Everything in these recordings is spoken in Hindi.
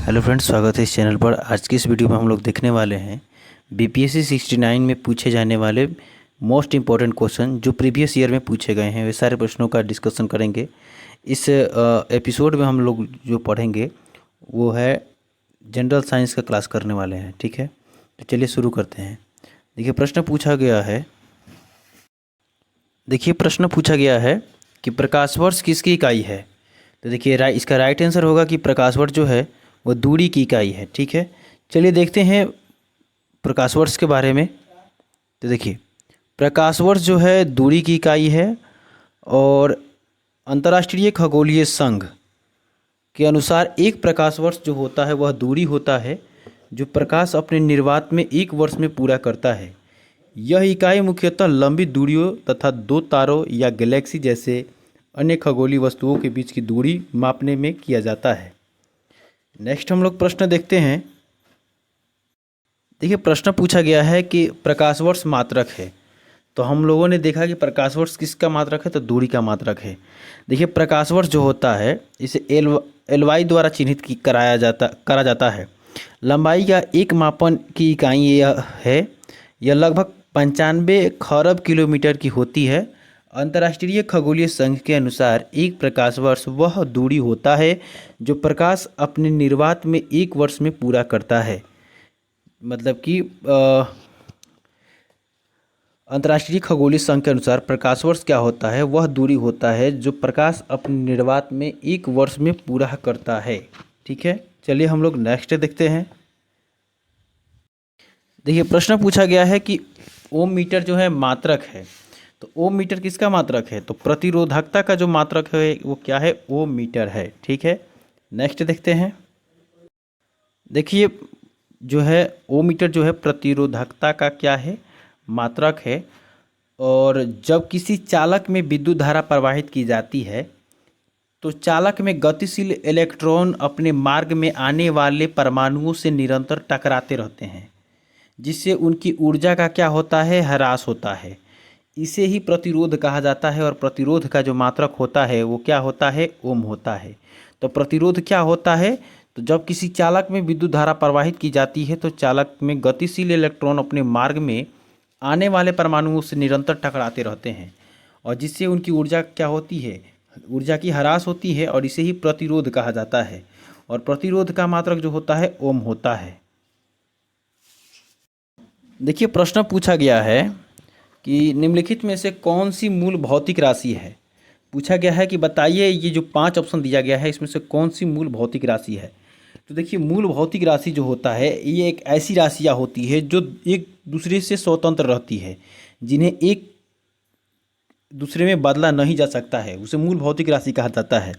हेलो फ्रेंड्स, स्वागत है इस चैनल पर। आज की इस वीडियो में हम लोग देखने वाले हैं बीपीएससी 69 में पूछे जाने वाले मोस्ट इम्पॉर्टेंट क्वेश्चन जो प्रीवियस ईयर में पूछे गए हैं। वे सारे प्रश्नों का डिस्कशन करेंगे। इस एपिसोड में हम लोग जो पढ़ेंगे वो है जनरल साइंस का क्लास करने वाले हैं। ठीक है, तो चलिए शुरू करते हैं। देखिए प्रश्न पूछा गया है कि प्रकाश वर्ष किसकी इकाई है। तो देखिए इसका राइट आंसर होगा कि प्रकाश वर्ष जो है वो दूरी की इकाई है। ठीक है, चलिए देखते हैं प्रकाश वर्ष के बारे में। तो देखिए प्रकाश वर्ष जो है दूरी की इकाई है और अंतर्राष्ट्रीय खगोलीय संघ के अनुसार एक प्रकाश वर्ष जो होता है वह दूरी होता है जो प्रकाश अपने निर्वात में एक वर्ष में पूरा करता है। यह इकाई मुख्यतः लंबी दूरियों तथा दो तारों या गैलेक्सी जैसे अन्य खगोलीय वस्तुओं के बीच की दूरी मापने में किया जाता है। नेक्स्ट हम लोग प्रश्न देखते हैं। देखिए प्रश्न पूछा गया है कि प्रकाश वर्ष मात्रक है। तो हम लोगों ने देखा कि प्रकाश वर्ष किसका मात्रक है, तो दूरी का मात्रक है। देखिए प्रकाश वर्ष जो होता है इसे एल वाई द्वारा चिन्हित करा जाता है। लंबाई का एक मापन की इकाई यह है। यह लगभग 95 खरब किलोमीटर की होती है। अंतर्राष्ट्रीय खगोलीय संघ के अनुसार एक प्रकाश वर्ष वह दूरी होता है जो प्रकाश अपने निर्वात में एक वर्ष में पूरा करता है। मतलब कि अंतर्राष्ट्रीय खगोलीय संघ के अनुसार प्रकाश वर्ष क्या होता है, वह दूरी होता है जो प्रकाश अपने निर्वात में एक वर्ष में पूरा करता है। ठीक है, चलिए हम लोग नेक्स्ट देखते हैं। देखिए प्रश्न पूछा गया है कि ओम मीटर जो है मात्रक है। तो ओम मीटर किसका मात्रक है, तो प्रतिरोधकता का जो मात्रक है वो क्या है, ओम मीटर है। ठीक है, नेक्स्ट देखते हैं। देखिए जो है ओम मीटर जो है प्रतिरोधकता का क्या है, मात्रक है। और जब किसी चालक में विद्युत धारा प्रवाहित की जाती है तो चालक में गतिशील इलेक्ट्रॉन अपने मार्ग में आने वाले परमाणुओं से निरंतर टकराते रहते हैं, जिससे उनकी ऊर्जा का क्या होता है, ह्रास होता है। इसे ही प्रतिरोध कहा जाता है। और प्रतिरोध का जो मात्रक होता है वो क्या होता है, ओम होता है। तो प्रतिरोध क्या होता है, तो जब किसी चालक में विद्युत धारा प्रवाहित की जाती है तो चालक में गतिशील इलेक्ट्रॉन अपने मार्ग में आने वाले परमाणुओं से निरंतर टकराते रहते हैं और जिससे उनकी ऊर्जा क्या होती है, ऊर्जा की ह्रास होती है। और इसे ही प्रतिरोध कहा जाता है। और प्रतिरोध का मात्रक जो होता है ओम होता है। देखिए प्रश्न पूछा गया है कि निम्नलिखित में से कौन सी मूल भौतिक राशि है। पूछा गया है कि बताइए ये जो 5 ऑप्शन दिया गया है इसमें से कौन सी मूल भौतिक राशि है। तो देखिए मूल भौतिक राशि जो होता है ये एक ऐसी राशियाँ होती है जो एक दूसरे से स्वतंत्र रहती है, जिन्हें एक दूसरे में बदला नहीं जा सकता है, उसे मूल भौतिक राशि कहा जाता है।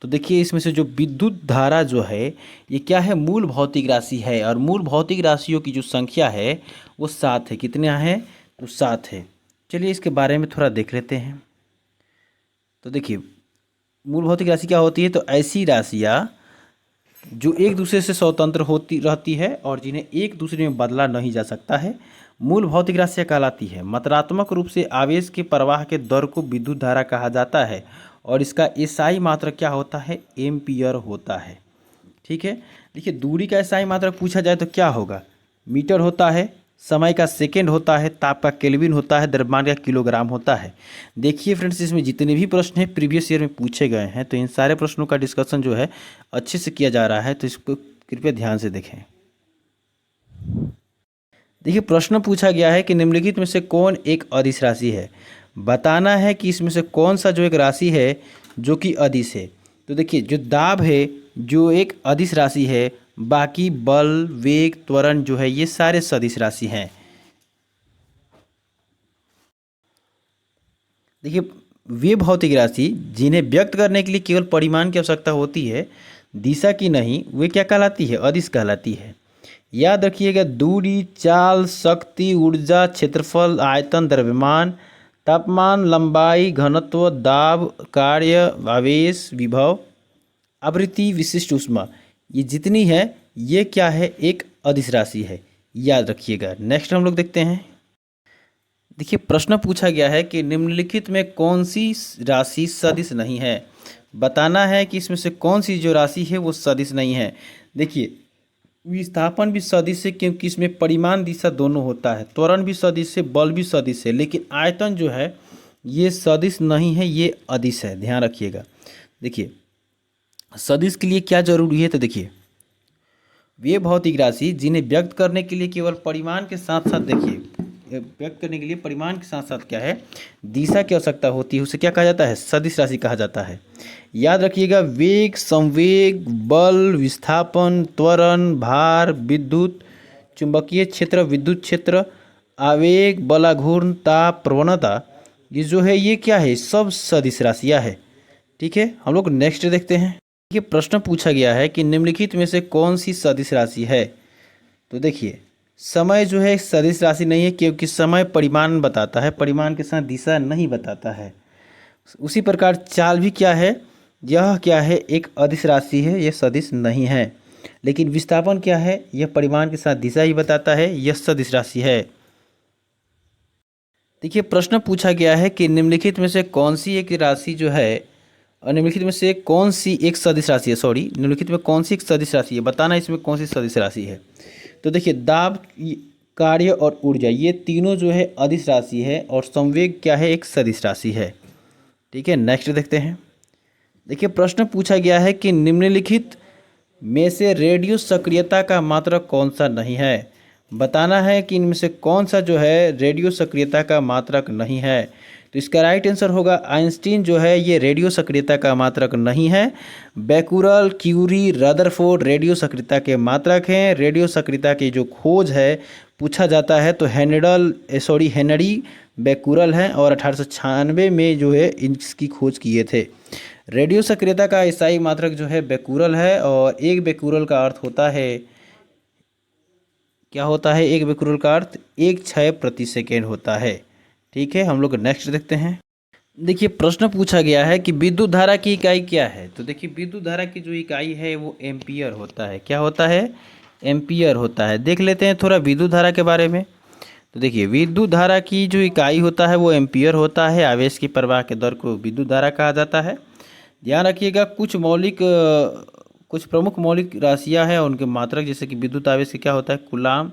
तो देखिए इसमें से जो विद्युत धारा जो है ये क्या है, मूल भौतिक राशि है। और मूल भौतिक राशियों की जो संख्या है वो 7 है। कितने हैं, तो 7 है। चलिए इसके बारे में थोड़ा देख लेते हैं। तो देखिए मूल भौतिक राशि क्या होती है, तो ऐसी राशियाँ जो एक दूसरे से स्वतंत्र होती रहती है और जिन्हें एक दूसरे में बदला नहीं जा सकता है, मूल भौतिक राशियाँ कहलाती है। मात्रात्मक रूप से आवेश के प्रवाह के दर को विद्युत धारा कहा जाता है और इसका एसआई मात्रक क्या होता है, एम्पियर होता है। ठीक है, देखिए दूरी का एसआई मात्रक पूछा जाए तो क्या होगा, मीटर होता है, समय का सेकेंड होता है, ताप का केल्विन होता है, द्रव्यमान का किलोग्राम होता है। देखिए फ्रेंड्स इसमें जितने भी प्रश्न हैं प्रीवियस ईयर में पूछे गए हैं, तो इन सारे प्रश्नों का डिस्कशन जो है अच्छे से किया जा रहा है, तो इसको कृपया ध्यान से देखें। देखिए प्रश्न पूछा गया है कि निम्नलिखित में से कौन एक अदिश राशि है। बताना है कि इसमें से कौन सा जो एक राशि है जो कि अदिश है। तो देखिए जो दाब है जो एक अदिश राशि है, बाकी बल, वेग, त्वरण जो है ये सारे सदिश राशि हैं। देखिए वे भौतिक राशि जिन्हें व्यक्त करने के लिए केवल परिमाण की आवश्यकता होती है, दिशा की नहीं, वे क्या कहलाती है, अदिश कहलाती है। याद रखिएगा दूरी, चाल, शक्ति, ऊर्जा, क्षेत्रफल, आयतन, द्रव्यमान, तापमान, लंबाई, घनत्व, दाब, कार्य, आवेश, विभव, आवृत्ति, विशिष्ट ऊष्मा, ये जितनी है ये क्या है, एक अदिश राशि है। याद रखिएगा। नेक्स्ट हम लोग देखते हैं। देखिए प्रश्न पूछा गया है कि निम्नलिखित में कौन सी राशि सदिश नहीं है। बताना है कि इसमें से कौन सी जो राशि है वो सदिश नहीं है। देखिए, विस्थापन भी सदिश है क्योंकि इसमें परिमाण दिशा दोनों होता है, त्वरण भी सदिश है, बल भी सदिश है, लेकिन आयतन जो है ये सदिश नहीं है, ये अदिश है, ध्यान रखिएगा। देखिए, सदिश के लिए क्या जरूरी है, तो देखिए, वे भौतिक राशि जिन्हें व्यक्त करने के लिए केवल परिमाण के साथ साथ, देखिए, व्यक्त करने के लिए परिमाण के साथ साथ क्या है, दिशा की आवश्यकता होती है, उसे क्या कहा जाता है, सदिश राशि कहा जाता है। याद रखिएगा, वेग, संवेग, बल, विस्थापन, त्वरण, भार, विद्युत चुंबकीय क्षेत्र, विद्युत क्षेत्र, आवेग, बलाघूर्ण, ताप, प्रवणता, ये जो है ये क्या है, सब सदिश राशियाँ है। ठीक है, हम लोग नेक्स्ट देखते हैं। ये प्रश्न पूछा गया है कि निम्नलिखित में से कौन सी सदिश राशि है। तो देखिए, समय जो है सदिश राशि नहीं है क्योंकि समय परिमाण बताता है, परिमाण के साथ दिशा नहीं बताता है। उसी प्रकार चाल भी क्या है, यह क्या है, एक अदिश राशि है, यह सदिश नहीं है। लेकिन विस्थापन क्या है, यह परिमाण के साथ दिशा ही बताता है, यह सदिश राशि है। देखिए, प्रश्न पूछा गया है कि निम्नलिखित में से कौन सी एक राशि जो है, और निम्नलिखित में से कौन सी एक सदिश राशि है, सॉरी, निम्नलिखित में कौन सी एक सदिश राशि है, बताना इसमें कौन सी सदिश राशि है। तो देखिए, दाब, कार्य और ऊर्जा, ये तीनों जो है अदिश राशि है, और संवेग क्या है, एक सदिश राशि है। ठीक है, नेक्स्ट देखते हैं। देखिए, प्रश्न पूछा गया है कि निम्नलिखित में से रेडियो सक्रियता का मात्रक कौन सा नहीं है। बताना है कि इनमें से कौन सा जो है रेडियो सक्रियता का मात्रक नहीं है। तो इसका राइट आंसर होगा आइंस्टीन जो है ये रेडियो सक्रियता का मात्रक नहीं है। बैकुरल, क्यूरी, रदरफोर्ड रेडियो सक्रियता के मात्रक हैं। रेडियो सक्रियता की जो खोज है पूछा जाता है तो हेनरी बैकुरल हैं, और 1896 में जो है इसकी खोज किए थे। रेडियो सक्रियता का ईसाई मात्रक जो है बैकुरल है, और एक बैकुरल का अर्थ होता है, क्या होता है, एक बैकुरल का अर्थ 1 क्षय प्रति सेकेंड होता है। ठीक है, हम लोग नेक्स्ट देखते हैं। देखिए, प्रश्न पूछा गया है कि विद्युत धारा की इकाई क्या है। तो देखिए, विद्युत धारा की जो इकाई है वो एम्पियर होता है। क्या होता है, एम्पियर होता है। देख लेते हैं थोड़ा विद्युत धारा के बारे में। तो देखिए, विद्युत धारा की जो इकाई होता है वो एम्पियर होता है। आवेश की प्रवाह के दर को विद्युत धारा कहा जाता है। ध्यान रखिएगा, कुछ प्रमुख मौलिक राशियां हैं, उनके मात्रक, जैसे कि विद्युत आवेश के क्या होता है, कूलाम,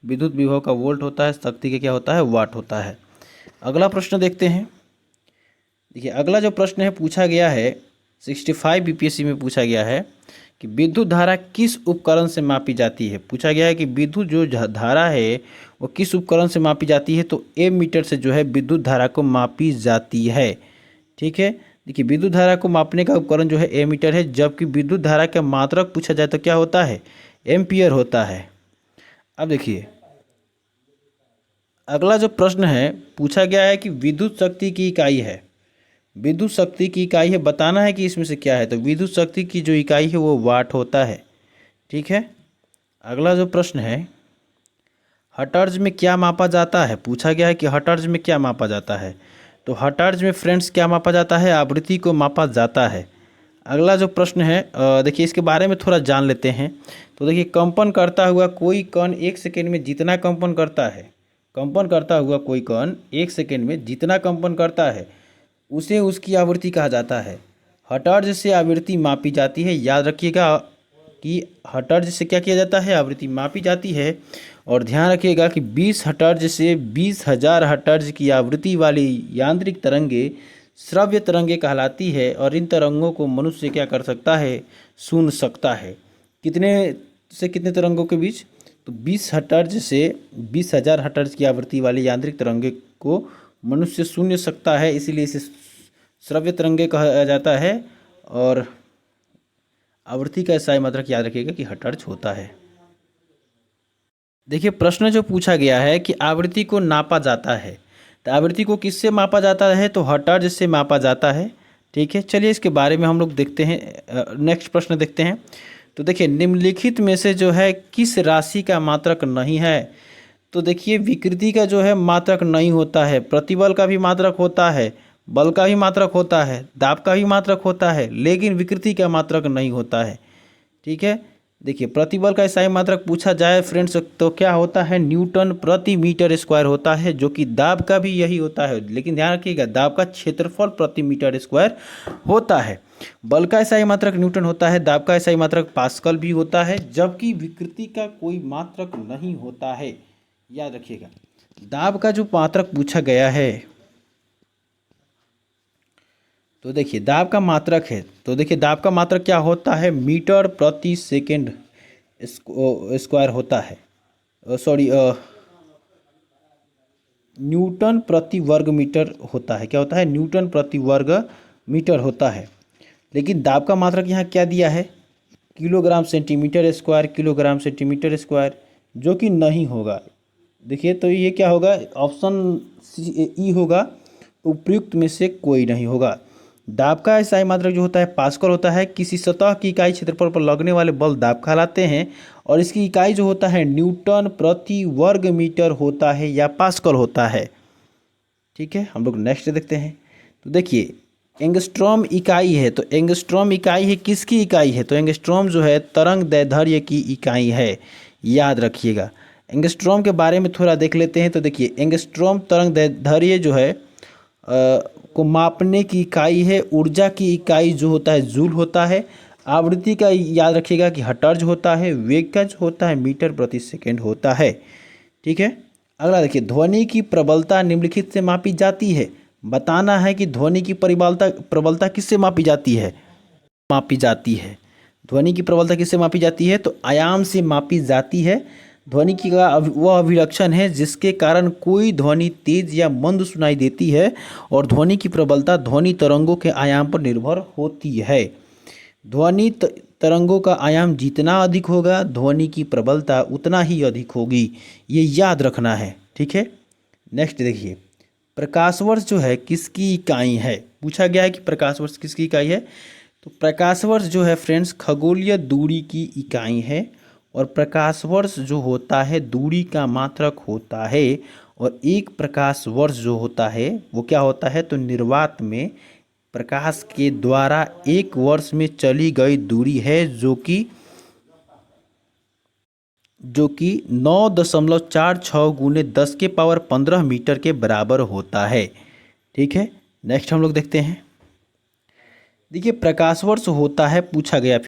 विद्युत विभव का वोल्ट होता है, शक्ति के क्या होता है, वाट होता है। अगला प्रश्न देखते हैं। देखिए, अगला जो प्रश्न है पूछा गया है 65 बीपीएससी में पूछा गया है कि विद्युत धारा किस उपकरण से मापी जाती है। पूछा गया है कि विद्युत जो धारा है वो किस उपकरण से मापी जाती है। तो एमीटर से जो है विद्युत धारा को मापी जाती है। ठीक है, देखिए, विद्युत धारा को मापने का उपकरण जो है एमीटर है, जबकि विद्युत धारा का मात्रक पूछा जाए तो क्या होता है, एम्पियर होता है। अब देखिए, अगला जो प्रश्न है पूछा गया है कि विद्युत शक्ति की इकाई है। विद्युत शक्ति की इकाई है, बताना है कि इसमें से क्या है। तो विद्युत शक्ति की जो इकाई है वो वाट होता है। ठीक है, अगला जो प्रश्न है, हर्ट्ज में क्या मापा जाता है। पूछा गया है कि हर्ट्ज में क्या मापा जाता है। तो हर्ट्ज में फ्रेंड्स क्या मापा जाता है, आवृत्ति को मापा जाता है। अगला जो प्रश्न है, देखिए इसके बारे में थोड़ा जान लेते हैं। तो देखिए, कंपन करता हुआ कोई कण 1 सेकेंड में जितना कंपन करता है, कंपन करता हुआ कोई कण 1 सेकेंड में जितना कंपन करता है उसे उसकी आवृत्ति कहा जाता है। हर्ट्ज से आवृत्ति मापी जाती है। याद रखिएगा कि हर्ट्ज से क्या किया जाता है, आवृत्ति मापी जाती है। और ध्यान रखिएगा कि 20 हर्ट्ज से 20,000 हर्ट्ज की आवृत्ति वाली यांत्रिक तरंगे श्रव्य तरंगे कहलाती है, और इन तरंगों को मनुष्य क्या कर सकता है, सुन सकता है। कितने से कितने तरंगों के बीच, तो 20 हर्ट्ज से 20,000 हर्ट्ज की आवृत्ति वाली यांत्रिक तरंगे को मनुष्य सुन सकता है, इसीलिए इसे श्रव्य तरंगे कहा जाता है। और आवृत्ति का ईसाई मात्रक याद रखिएगा कि हर्ट्ज होता है। देखिए, प्रश्न जो पूछा गया है कि आवृत्ति को नापा जाता है, तो आवृत्ति को किससे मापा जाता है, तो हर्ट्ज से मापा जाता है। ठीक है, चलिए इसके बारे में हम लोग देखते हैं। नेक्स्ट प्रश्न देखते हैं। तो देखिए, निम्नलिखित में से जो है किस राशि का मात्रक नहीं है। तो देखिए, विकृति का जो है मात्रक नहीं होता है, प्रतिबल का भी मात्रक होता है, बल का भी मात्रक होता है, दाब का भी मात्रक होता है, लेकिन विकृति का मात्रक नहीं होता है। ठीक है, देखिए, प्रतिबल का ईसाई मात्रक पूछा जाए फ्रेंड्स तो क्या होता है, न्यूटन प्रति मीटर स्क्वायर होता है, जो कि दाब का भी यही होता है। लेकिन ध्यान रखिएगा, दाब का क्षेत्रफल प्रति मीटर स्क्वायर होता है। बल का SI मात्रक न्यूटन होता है, दाब का SI मात्रक पास्कल भी होता है, जबकि विकृति का कोई मात्रक नहीं होता है। याद रखिएगा। दाब का जो मात्रक पूछा गया है, तो देखिए दाब का मात्रक है, तो देखिए दाब का मात्रक क्या होता है, मीटर प्रति सेकेंड स्क्वायर होता है, सॉरी न्यूटन प्रति वर्ग मीटर होता है। क्या होता है, न्यूटन प्रति वर्ग मीटर होता है। लेकिन दाब का मात्रक यहाँ क्या दिया है, kilogram centimetre square, kilogram centimetre square, जो कि नहीं होगा। देखिए तो ये क्या होगा, ऑप्शन ई होगा, उपयुक्त में से कोई नहीं होगा। दाब का SI मात्रक जो होता है पास्कल होता है। किसी सतह की इकाई क्षेत्रफल पर लगने वाले बल दाब कहलाते हैं, और इसकी इकाई जो होता है न्यूटन प्रति वर्ग मीटर होता है या पास्कल होता है। ठीक है, हम लोग नेक्स्ट देखते हैं। तो देखिए एंगस्ट्रॉम इकाई है, तो एंगस्ट्रॉम इकाई है, किसकी इकाई है, तो एंगस्ट्रॉम जो है तरंग दैर्ध्य की इकाई है। याद रखिएगा। एंगस्ट्रॉम के बारे में थोड़ा देख लेते हैं। तो देखिए एंगस्ट्रॉम तरंग दैर्ध्य जो है को मापने की इकाई है। ऊर्जा की इकाई जो होता है जूल होता है। आवृत्ति का याद रखिएगा कि हर्ट्ज होता है। वेग का जो होता है मीटर प्रति सेकेंड होता है। ठीक है, अगला देखिए, ध्वनि की प्रबलता निम्नलिखित से मापी जाती है। बताना है कि ध्वनि की प्रबलता किससे मापी जाती है, ध्वनि की प्रबलता किससे मापी जाती है, तो आयाम से मापी जाती है। ध्वनि की का वह अभिलक्षण है जिसके कारण कोई ध्वनि तेज या मंद सुनाई देती है, और ध्वनि की प्रबलता ध्वनि तरंगों के आयाम पर निर्भर होती है। ध्वनि तरंगों का आयाम जितना अधिक होगा, ध्वनि की प्रबलता उतना ही अधिक होगी। ये याद रखना है। ठीक है, नेक्स्ट देखिए, प्रकाश वर्ष जो है किसकी इकाई है। पूछा गया है कि प्रकाश वर्ष किसकी इकाई है, तो प्रकाश वर्ष जो है फ्रेंड्स खगोलीय दूरी की इकाई है। और प्रकाश वर्ष जो होता है दूरी का मात्रक होता है। और एक प्रकाश वर्ष जो होता है वो क्या होता है, तो निर्वात में प्रकाश के द्वारा एक वर्ष में चली गई दूरी है, जो कि 9.46 गुने 10 के पावर 15 मीटर के बराबर होता है। ठीक है, नेक्स्ट हम लोग देखते हैं। देखिए प्रकाश वर्ष होता है, पूछा गया